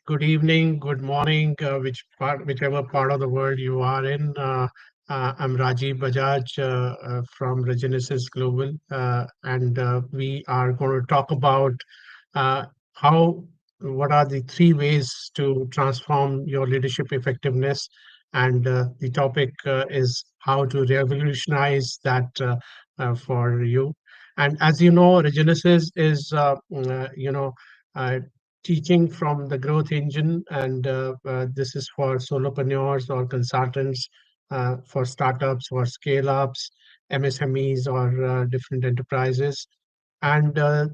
Good evening, good morning, whichever part of the world you are in. I'm Rajiv Bajaj from Regenesis Global, and we are going to talk about uh, how, what are the three ways to transform your leadership effectiveness, and the topic is how to revolutionize that for you. And as you know, Regenesis is, uh, teaching from the growth engine, and this is for solopreneurs or consultants, for startups or scale ups, MSMEs, or different enterprises. And what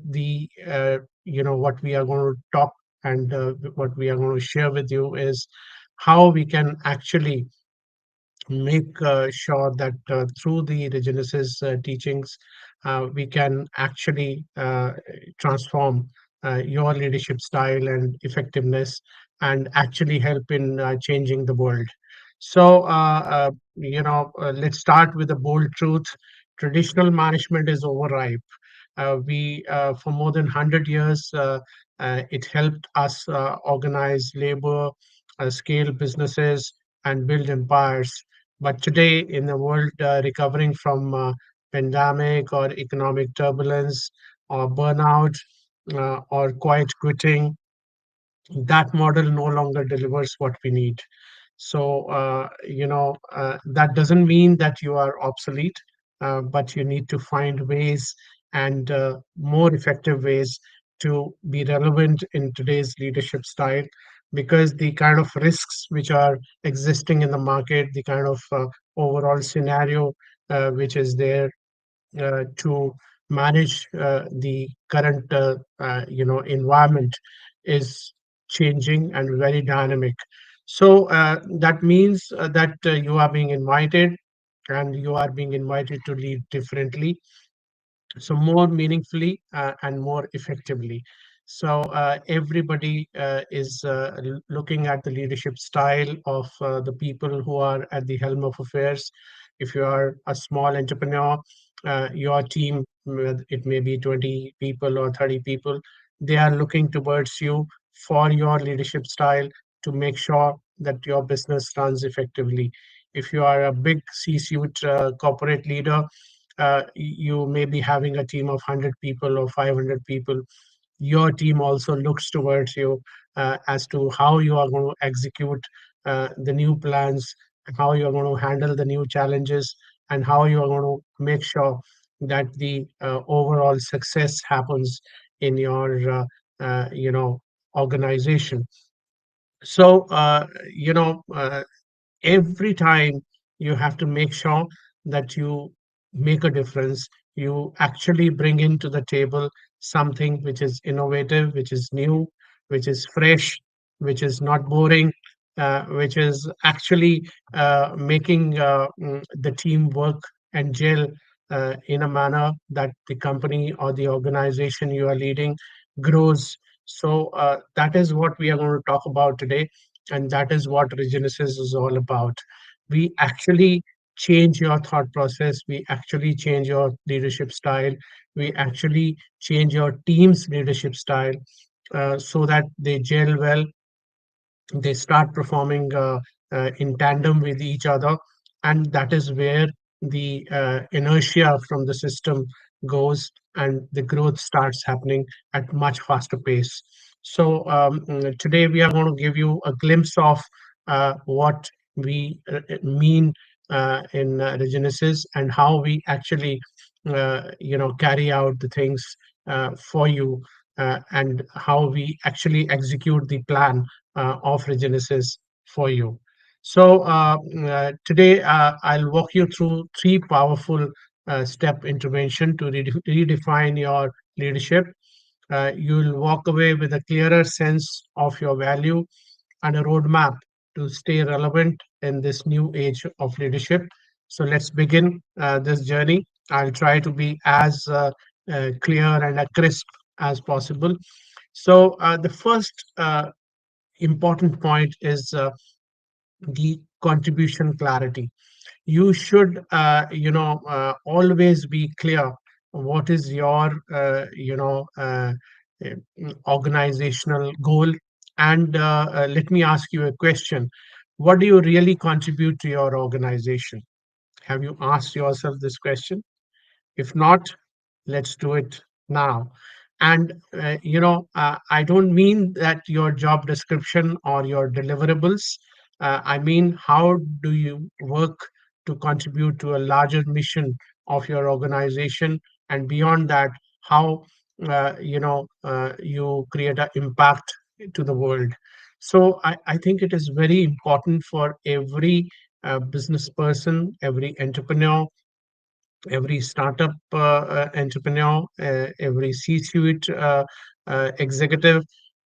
we are going to talk and what we are going to share with you is how we can actually make sure that through the Regenesis teachings, we can actually transform your leadership style and effectiveness and actually help in changing the world. Let's start with a bold truth. Traditional management is overripe. For more than 100 years, it helped us organize labor, scale businesses, and build empires. But today, in the world recovering from pandemic or economic turbulence or burnout or quiet quitting, that model no longer delivers what we need. That doesn't mean that you are obsolete, but you need to find ways and more effective ways to be relevant in today's leadership style, because the kind of risks which are existing in the market, the kind of overall scenario which is there to manage the current environment is changing and very dynamic. So that means that you are being invited, and you are being invited to lead differently, so more meaningfully and more effectively. So everybody is looking at the leadership style of the people who are at the helm of affairs. If you are a small entrepreneur, your team, it may be 20 people or 30 people, they are looking towards you for your leadership style to make sure that your business runs effectively. If you are a big C-suite corporate leader, you may be having a team of 100 people or 500 people. Your team also looks towards you as to how you are going to execute the new plans, how you are going to handle the new challenges, and how you are going to make sure that the overall success happens in your organization. So every time you have to make sure that you make a difference, you actually bring into the table something which is innovative, which is new, which is fresh, which is not boring, which is actually making the team work and gel in a manner that the company or the organization you are leading grows. So that is what we are going to talk about today, and that is what Regenesis is all about. We actually change your thought process, we actually change your leadership style, we actually change your team's leadership style so that they gel well, they start performing in tandem with each other, and that is where the inertia from the system goes and the growth starts happening at much faster pace. So today we are going to give you a glimpse of what we mean in Regenesis, and how we actually carry out the things for you, and how we actually execute the plan of Regenesis for you. Today I'll walk you through three powerful step intervention to redefine your leadership. You'll walk away with a clearer sense of your value and a roadmap to stay relevant in this new age of leadership. So let's begin this journey. I'll try to be as clear and crisp as possible. So the first important point is the contribution clarity. You should always be clear what is your organizational goal, And let me ask you a question. What do you really contribute to your organization? Have you asked yourself this question? If not, let's do it now. And, I don't mean that your job description or your deliverables. I mean, how do you work to contribute to a larger mission of your organization? And beyond that, how, you create an impact to the world. So I think it is very important for every business person, every entrepreneur, every startup entrepreneur, every C-suite executive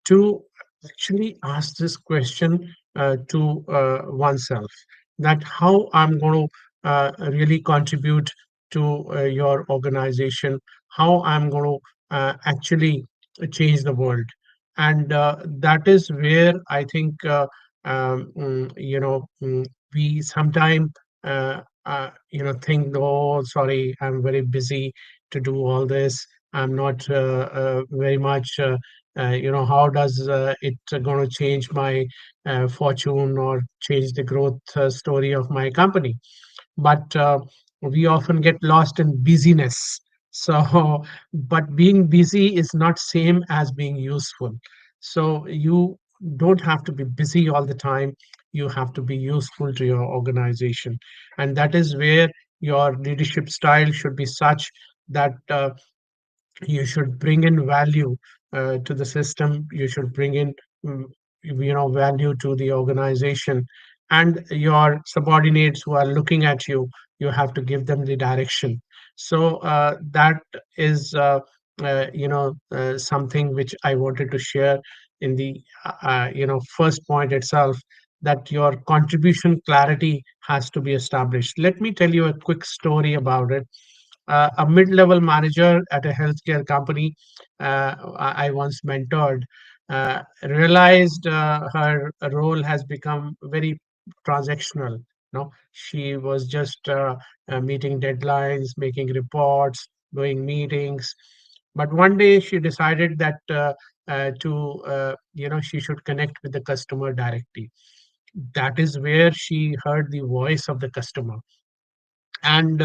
to actually ask this question to oneself, that how I'm going to really contribute to your organization, how I'm going to actually change the world. And that is where I think, we sometimes think, oh, sorry, I'm very busy to do all this. I'm not very much, how does it going to change my fortune or change the growth story of my company? But we often get lost in busyness. So but being busy is not same as being useful. So you don't have to be busy all the time. You have to be useful to your organization, and that is where your leadership style should be such that you should bring in value to the system. You should bring in, mm, value to the organization, and your subordinates who are looking at you, you have to give them the direction. So that is something which I wanted to share in the first point itself, that your contribution clarity has to be established. Let me tell you a quick story about it. A mid-level manager at a healthcare company I once mentored realized her role has become very transactional. She was just meeting deadlines, making reports, doing meetings. But one day she decided that she should connect with the customer directly. That is where she heard the voice of the customer. And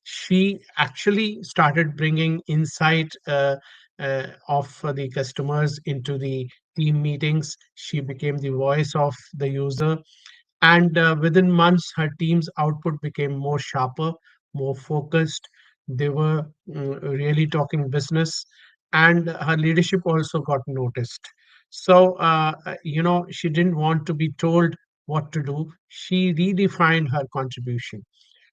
she actually started bringing insight of the customers into the team meetings. She became the voice of the user, and within months her team's output became more sharper, more focused. They were really talking business, and her leadership also got noticed. So she didn't want to be told what to do. She redefined her contribution.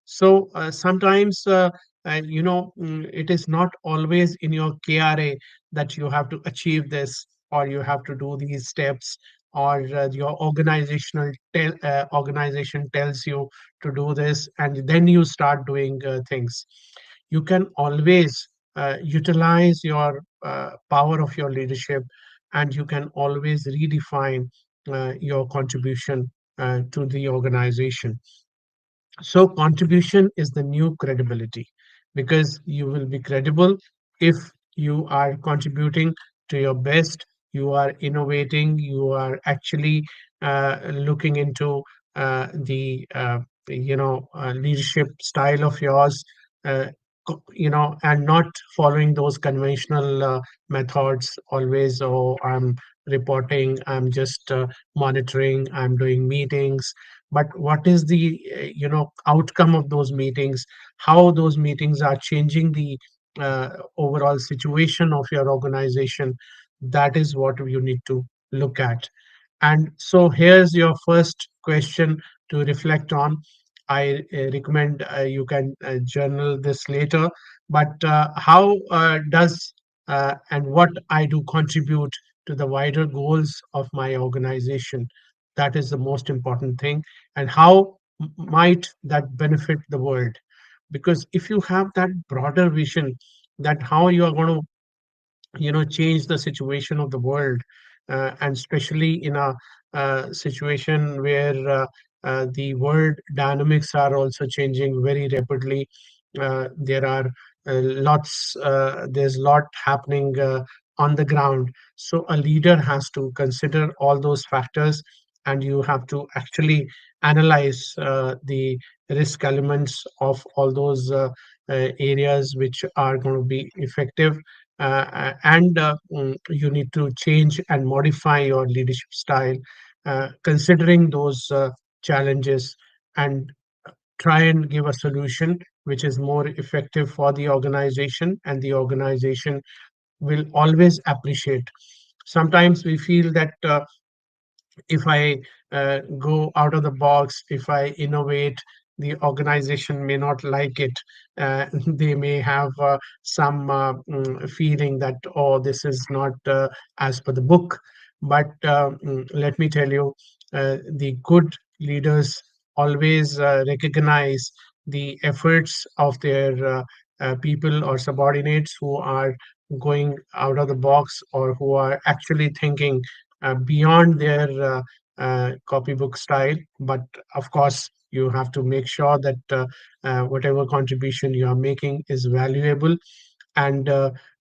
So sometimes, it is not always in your KRA that you have to achieve this, or you have to do these steps, or your organization tells you to do this, and then you start doing things. You can always utilize your power of your leadership, and you can always redefine your contribution to the organization. So contribution is the new credibility, because you will be credible if you are contributing to your best, you are innovating, you are actually looking into the leadership style of yours, uh, and not following those conventional methods always. Oh, I'm reporting, I'm just monitoring, I'm doing meetings. But what is the outcome of those meetings, how those meetings are changing the overall situation of your organization? That is what you need to look at. And so here's your first question to reflect on. I recommend you can journal this later. But how does and what I do contribute to the wider goals of my organization? That is the most important thing. And how might that benefit the world? Because if you have that broader vision, that how you are going to change the situation of the world, and especially in a situation where the world dynamics are also changing very rapidly. There are there's lot happening on the ground. So a leader has to consider all those factors, and you have to actually analyze the risk elements of all those areas which are going to be effective. And you need to change and modify your leadership style, considering those challenges, and try and give a solution which is more effective for the organization, and the organization will always appreciate. Sometimes we feel that if I go out of the box, if I innovate, the organization may not like it. They may have some feeling that, oh, this is not as per the book. But let me tell you, the good leaders always recognize the efforts of their people or subordinates who are going out of the box, or who are actually thinking beyond their copybook style. But of course, you have to make sure that whatever contribution you are making is valuable. And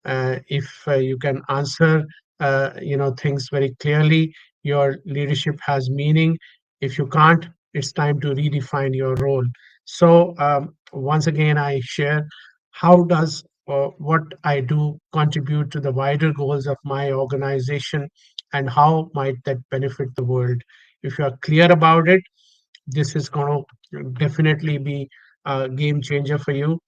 if you can answer things very clearly, your leadership has meaning. If you can't, it's time to redefine your role. So once again, I share, how does what I do contribute to the wider goals of my organization, and how might that benefit the world? If you are clear about it, this is going to definitely be a game changer for you,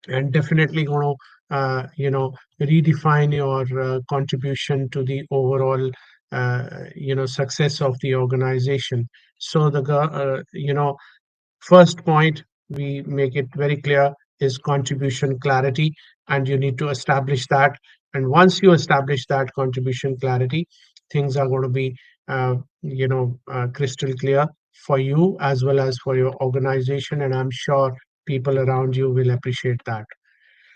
and definitely going to redefine your contribution to the overall success of the organization. So first point, we make it very clear, is contribution clarity, and you need to establish that. And once you establish that contribution clarity, things are going to be, crystal clear for you as well as for your organization. And I'm sure people around you will appreciate that.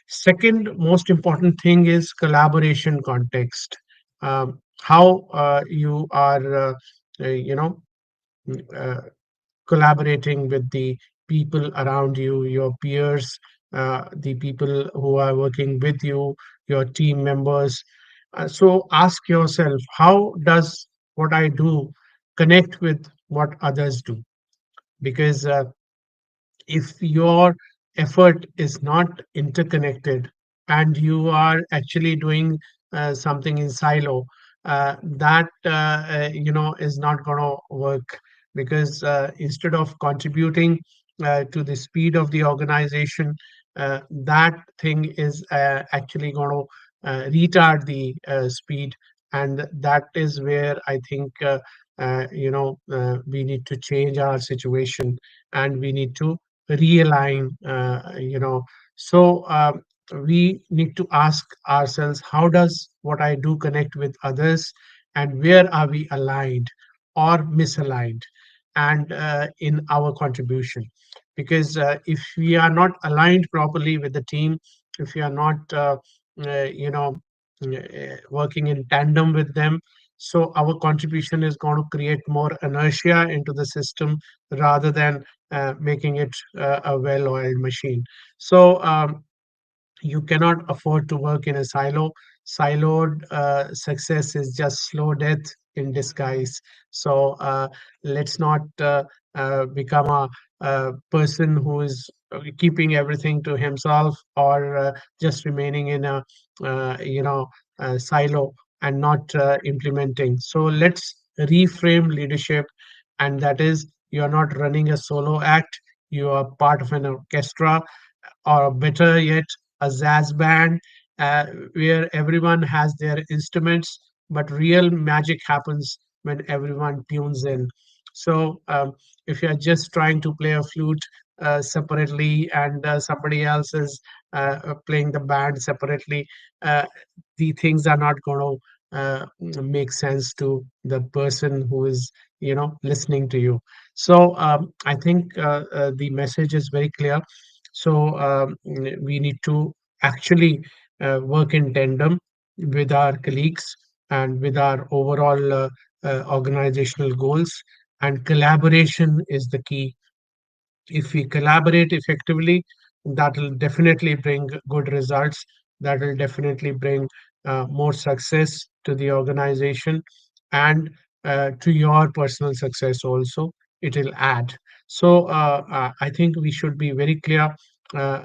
Second most important thing is collaboration context. How you are, you know, uh, collaborating with the people around you, your peers, the people who are working with you, your team members. So ask yourself, how does what I do connect with what others do? Because if your effort is not interconnected, and you are actually doing something in silo, that is not going to work. Because instead of contributing to the speed of the organization, that thing is actually going to retard the speed. And that is where I think we need to change our situation, and we need to realign. So we need to ask ourselves, how does what I do connect with others, and where are we aligned or misaligned, and in our contribution? Because if we are not aligned properly with the team, if we are not working in tandem with them, so our contribution is going to create more inertia into the system, rather than making it a well-oiled machine. So you cannot afford to work in a silo. Siloed success is just slow death in disguise. So let's not become a person who is keeping everything to himself, or just remaining in a silo and not implementing. So let's reframe leadership, and that is, you are not running a solo act. You are part of an orchestra, or better yet, a jazz band, uh, where everyone has their instruments, but real magic happens when everyone tunes in. So, if you're just trying to play a flute separately, and somebody else is playing the band separately, uh, the things are not going to make sense to the person who is, listening to you. So, I think the message is very clear. So we need to actually work in tandem with our colleagues, and with our overall organizational goals. And collaboration is the key. If we collaborate effectively, that will definitely bring good results. That will definitely bring more success to the organization, and to your personal success also. It will add. So I think we should be very clear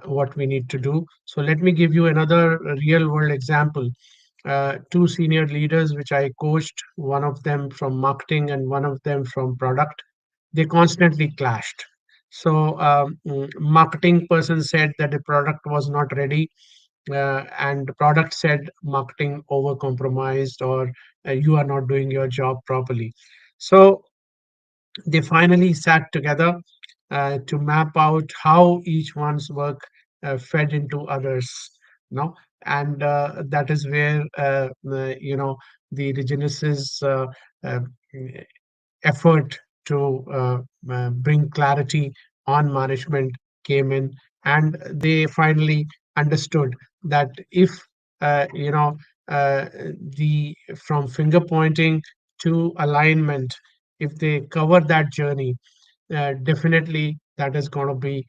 what we need to do. So let me give you another real world example. Two senior leaders which I coached, one of them from marketing and one of them from product, they constantly clashed. So, marketing person said that the product was not ready, and the product said marketing over compromised, or you are not doing your job properly. So they finally sat together to map out how each one's work fed into others. No, and that is where the Regenesis uh, effort to bring clarity on management came in, and they finally understood that if uh, you know uh, the from finger pointing to alignment, if they cover that journey, definitely that is going to be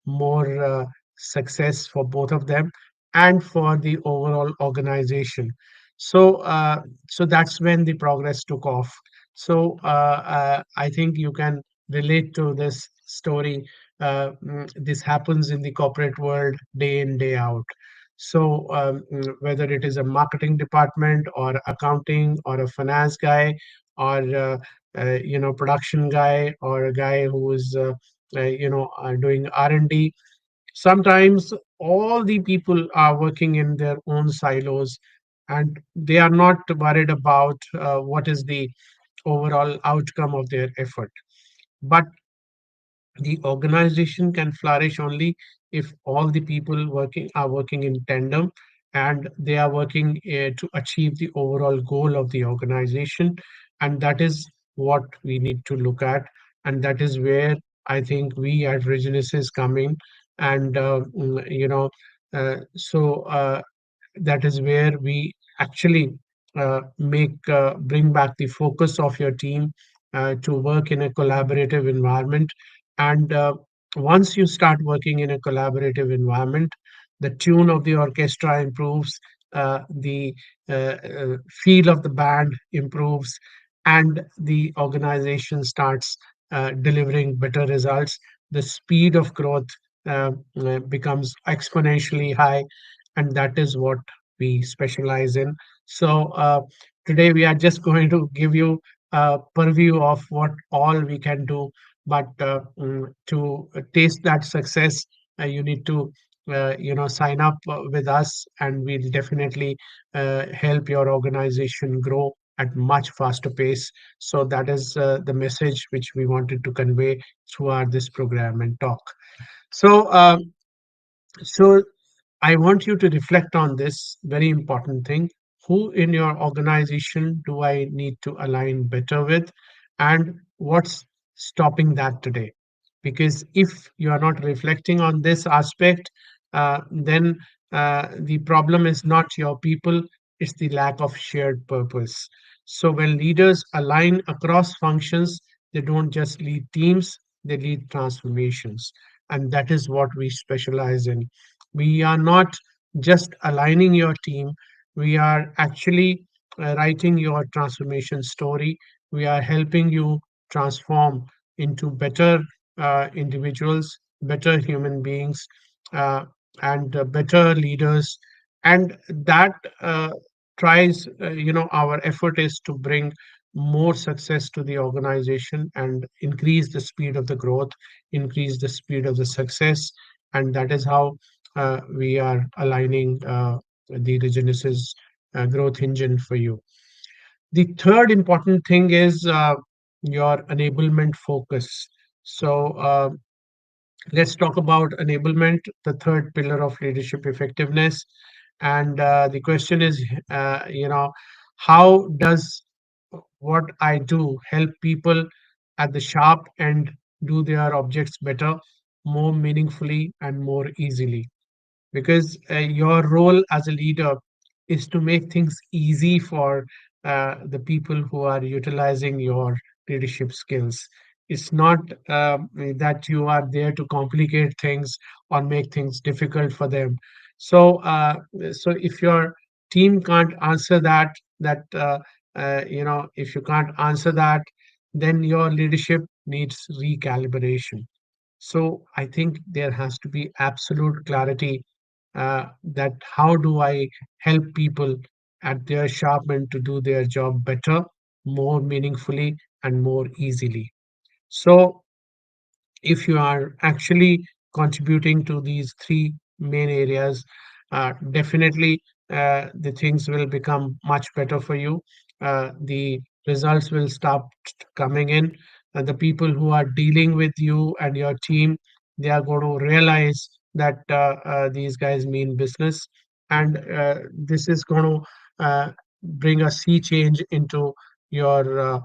more success for both of them and for the overall organization. So so that's when the progress took off. So I think you can relate to this story. This happens in the corporate world day in day out. So whether it is a marketing department or accounting or a finance guy, or production guy, or a guy who is doing R&D, sometimes all the people are working in their own silos, and they are not worried about what is the overall outcome of their effort. But the organization can flourish only if all the people working are working in tandem, and they are working to achieve the overall goal of the organization. And that is what we need to look at, and that is where I think we at Regenesis come in. And so that is where we actually make bring back the focus of your team to work in a collaborative environment. And once you start working in a collaborative environment, the tune of the orchestra improves, the feel of the band improves, and the organization starts delivering better results. The speed of growth becomes exponentially high, and that is what we specialize in. So today we are just going to give you a purview of what all we can do. But to taste that success, you need to sign up with us, and we'll definitely help your organization grow at much faster pace. So that is the message which we wanted to convey throughout this program and talk. So so I want you to reflect on this very important thing. Who in your organization do I need to align better with? And what's stopping that today? Because if you are not reflecting on this aspect, then the problem is not your people, it's the lack of shared purpose. So when leaders align across functions, they don't just lead teams, they lead transformations. And that is what we specialize in. We are not just aligning your team, we are actually writing your transformation story. We are helping you transform into better individuals, better human beings, uh, and better leaders. And that tries, our effort is to bring more success to the organization and increase the speed of the growth, increase the speed of the success. And that is how we are aligning the Regenesis growth engine for you. The third important thing is your enablement focus. So let's talk about enablement, the third pillar of leadership effectiveness. And the question is, how does what I do help people at the sharp end do their objects better, more meaningfully, and more easily? Because your role as a leader is to make things easy for the people who are utilizing your leadership skills. It's not that you are there to complicate things or make things difficult for them. So, so if you're team can't answer if you can't answer that, then your leadership needs recalibration. So I think there has to be absolute clarity, that how do I help people at their sharp end to do their job better, more meaningfully, and more easily. So if you are actually contributing to these three main areas, definitely the things will become much better for you. The results will start coming in, and the people who are dealing with you and your team, they are going to realize that these guys mean business, and this is going to bring a sea change into your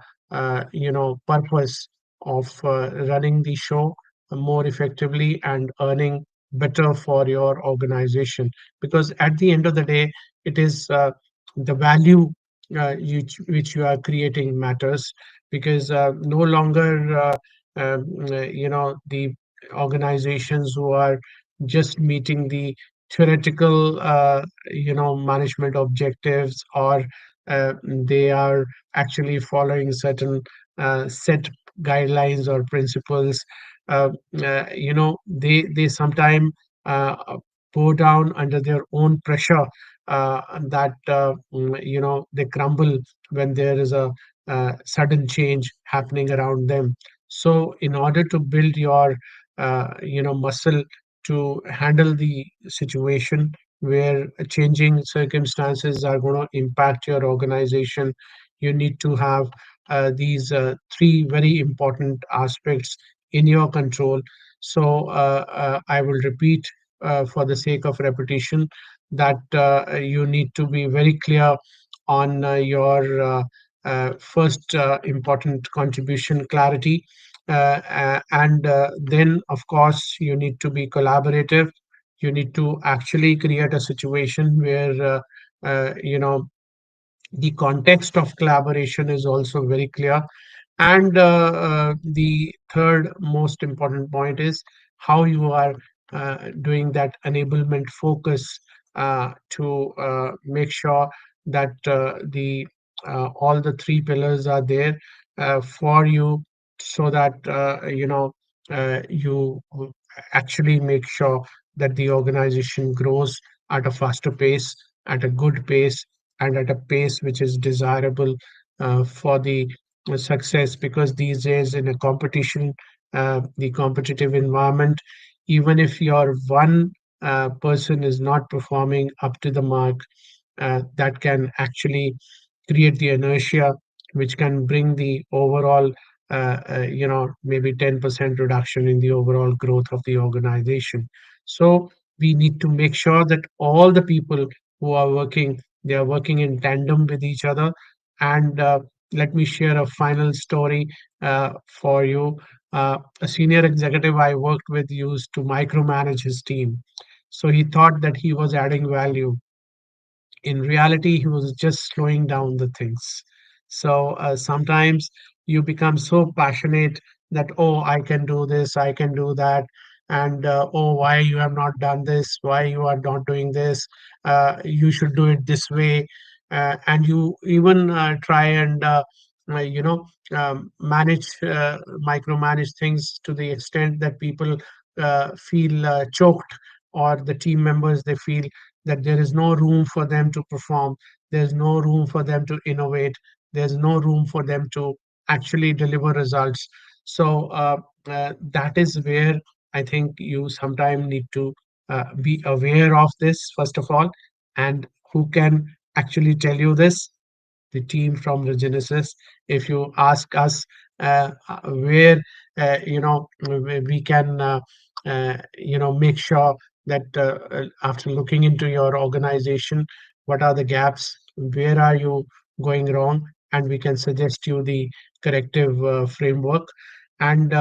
purpose of running the show more effectively and earning better for your organization. Because at the end of the day, it is the value which you are creating matters. Because no longer the organizations who are just meeting the theoretical management objectives, or they are actually following certain set guidelines or principles. uh, they sometimes go down under their own pressure, that they crumble when there is a sudden change happening around them. So in order to build your muscle to handle the situation where changing circumstances are going to impact your organization, you need to have these three very important aspects in your control. So I will repeat, for the sake of repetition, that you need to be very clear on your first important contribution, clarity. And then, of course, you need to be collaborative. You need to actually create a situation where the context of collaboration is also very clear. And the third most important point is how you are doing that enablement focus to make sure that the all the three pillars are there for you, so that you actually make sure that the organization grows at a faster pace, at a good pace, and at a pace which is desirable for the success. Because these days, in a competition, the competitive environment, even if your one person is not performing up to the mark, that can actually create the inertia which can bring the overall maybe 10% reduction in the overall growth of the organization. So we need to make sure that all the people who are working, they are working in tandem with each other. And let me share a final story for you. A senior executive I worked with used to micromanage his team. So he thought that he was adding value. In reality, he was just slowing down the things. So sometimes you become so passionate that, oh, I can do this, I can do that. And oh, why you have not done this, why you are not doing this, you should do it this way. And you even try and uh, you know manage micromanage things to the extent that people feel choked, or the team members, they feel that there is no room for them to perform, there's no room for them to innovate, there's no room for them to actually deliver results. So that is where I think you sometimes need to be aware of this, first of all. And who can actually tell you this? The team from the Genesis. If you ask us where we can make sure that after looking into your organization, what are the gaps, where are you going wrong, and we can suggest you the corrective framework. And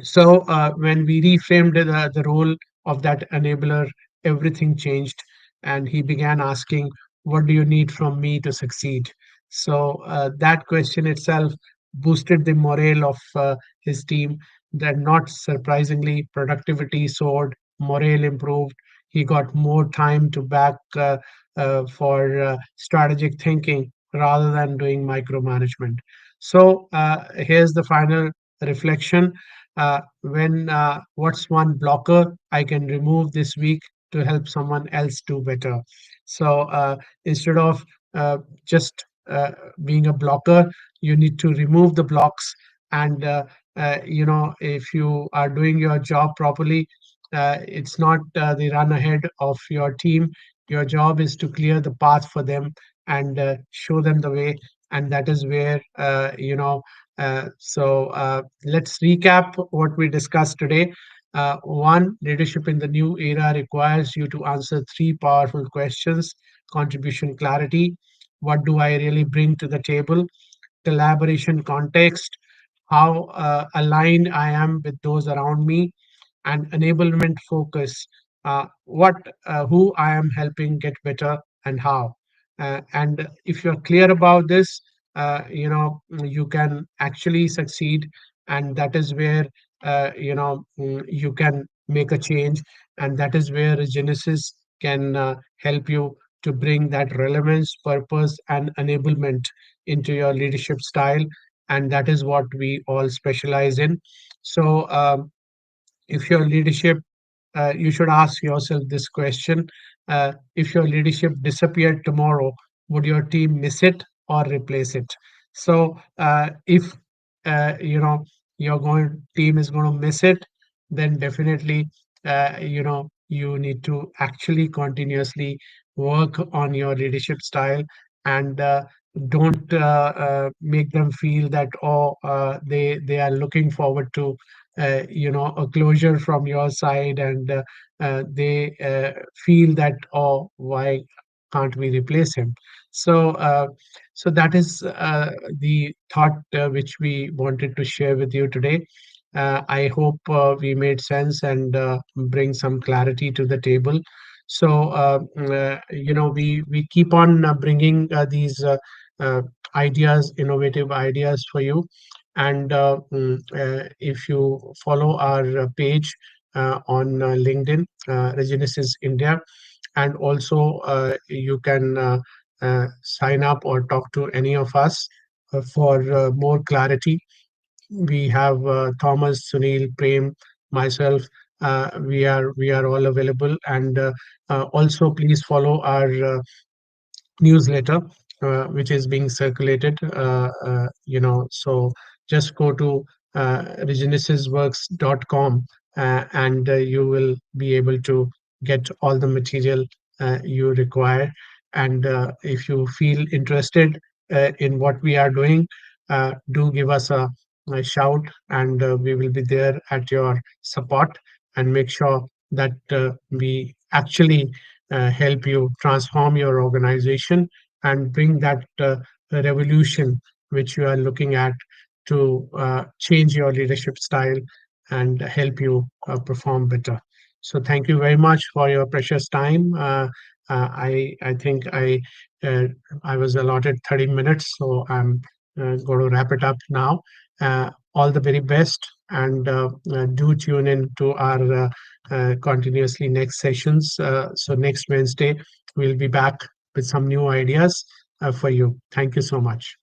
so when we reframed the role of that enabler, everything changed, and he began asking, "What do you need from me to succeed?" So that question itself boosted the morale of his team. That, not surprisingly, productivity soared, morale improved. He got more time to back for strategic thinking rather than doing micromanagement. So here's the final reflection. When what's one blocker I can remove this week to help someone else do better? So instead of just being a blocker, you need to remove the blocks. And if you are doing your job properly, it's not the run ahead of your team. Your job is to clear the path for them and show them the way. And that is where, let's recap what we discussed today. One, leadership in the new era requires you to answer three powerful questions: contribution clarity, what do I really bring to the table? Collaboration context, how aligned I am with those around me, and enablement focus, what who I am helping get better and how. And if you're clear about this, you can actually succeed, and that is where you can make a change, and that is where Genesis can help you to bring that relevance, purpose, and enablement into your leadership style, and that is what we all specialize in. So if your leadership you should ask yourself this question: if your leadership disappeared tomorrow, would your team miss it or replace it? So if your team is going to miss it, then definitely you need to actually continuously work on your leadership style, and don't make them feel that, oh, they are looking forward to a closure from your side, and they feel that, oh, why can't we replace him? So that is the thought which we wanted to share with you today. I hope we made sense and bring some clarity to the table. So we keep on bringing these ideas, innovative ideas for you. And if you follow our page on LinkedIn, Regenesis India, and also you can sign up or talk to any of us for more clarity. We have Thomas, Sunil, Prem, myself. We are all available, and also please follow our newsletter, which is being circulated. So just go to regenesisworks.com, and you will be able to get all the material you require. And if you feel interested in what we are doing, do give us a shout, and we will be there at your support and make sure that we actually help you transform your organization and bring that revolution which you are looking at to change your leadership style and help you perform better. So thank you very much for your precious time. I think uh, I was allotted 30 minutes, so I'm going to wrap it up now. All the very best, and do tune in to our continuously next sessions. So next Wednesday, we'll be back with some new ideas for you. Thank you so much.